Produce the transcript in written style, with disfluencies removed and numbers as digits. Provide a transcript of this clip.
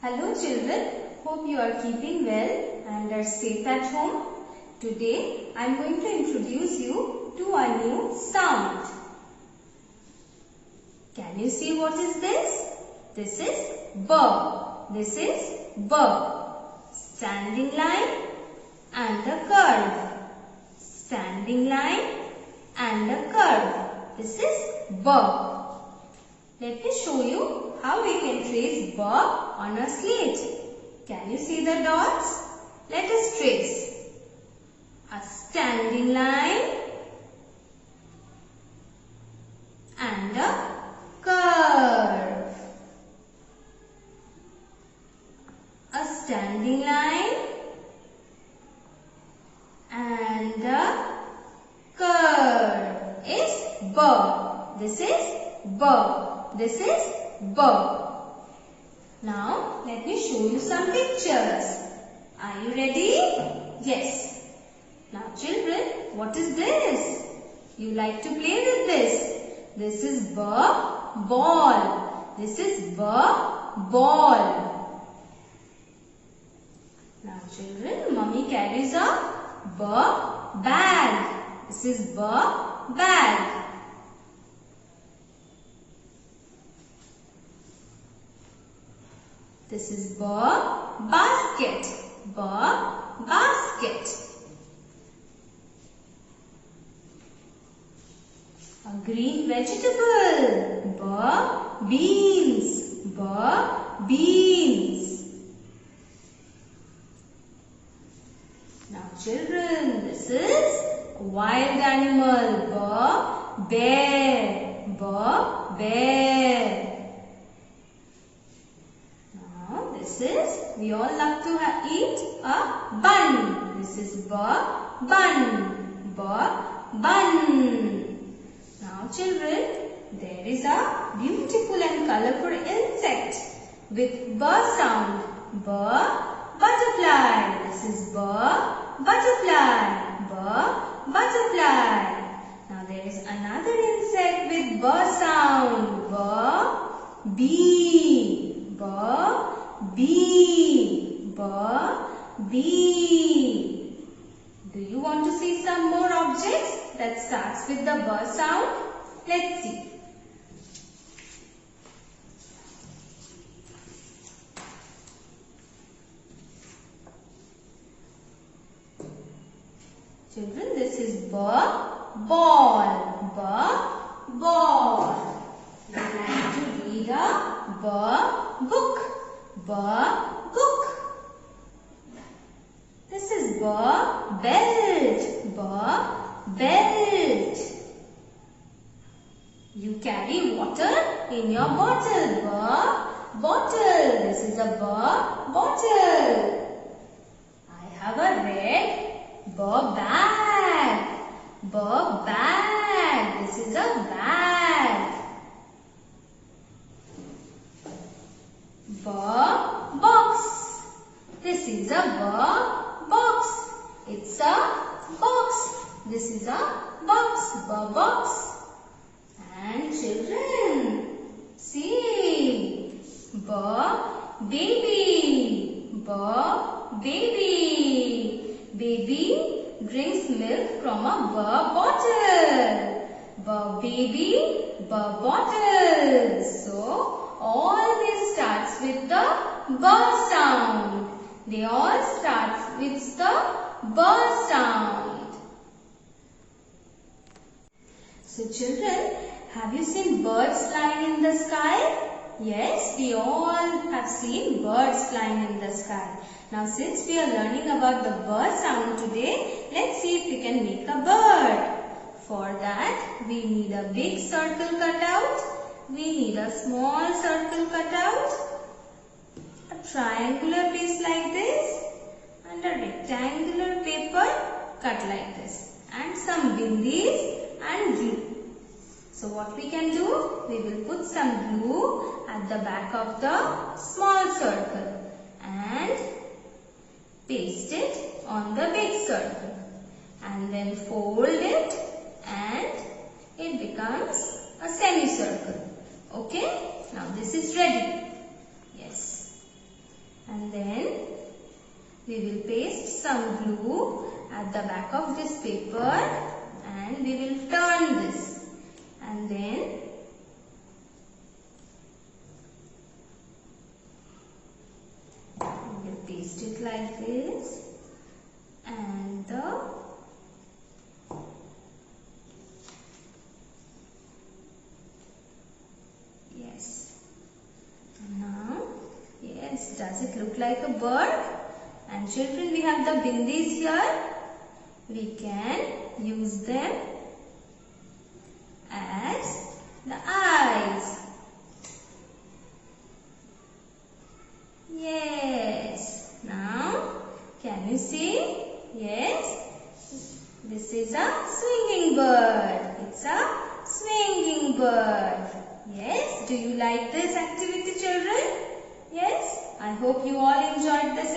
Hello children, hope you are keeping well and are safe at home. Today I am going to introduce you to a new sound. Can you see what is this? This is B. This is B. Standing line and a curve. Standing line and a curve. This is B. Let me show you how we can trace B on a slate. Can you see the dots? Let us trace. A standing line and a curve. A standing line and a curve is B. This is B. This is B. Now, let me show you some pictures. Are you ready? Yes. Now, children, what is this? You like to play with this. This is B, ball. This is B, ball. Now, children, mummy carries a B, bag. This is B, bag. This is B, basket. B, basket. A green vegetable. B, beans. B, beans. Now children, this is a wild animal. B, bear. B, bear. We all love to eat a bun. This is B, bun. B, bun. Now children, there is a beautiful and colorful insect with B sound. B, butterfly. This is B, butterfly. B, butterfly. Now there is another insect with B sound. B, bee. B, bee. B, bee. Do you want to see some more objects that starts with the B sound? Let's see. Children, this is B, ball. B, ball. We like to read a B, book. B, book. This is B, belt. B, belt. You carry water in your bottle. B, bottle. This is a B, bottle. I have a red B, bag. B, bag. This is a bag. B, box. This is a B, box. It's a box. This is a box. B, box. And children, see. B, baby. B, baby. Baby drinks milk from a B bottle. B, baby. B, bottle. So, all this starts with the B sound. They all start with the B sound. So children, have you seen birds flying in the sky? Yes, we all have seen birds flying in the sky. Now since we are learning about the B sound today, let's see if we can make a bird. For that, we need a big circle cutout. We need a small circle cutout, a triangular piece like this, and a rectangular paper cut like this, and some bindis and glue. So what we can do, we will put some glue at the back of the small circle and paste it on the big circle, and then fold it and it becomes a semicircle. Okay, now this is ready. Yes. And then we will paste some glue at the back of this paper and we will turn this. And then we will paste it like this. And yes. Now, yes, does it look like a bird? And children, we have the bindis here. We can use them as the eyes. Yes. Now, can you see? Yes. This is a swinging bird. It's a swinging bird. Yes. Do you like this activity, children? Yes. I hope you all enjoyed this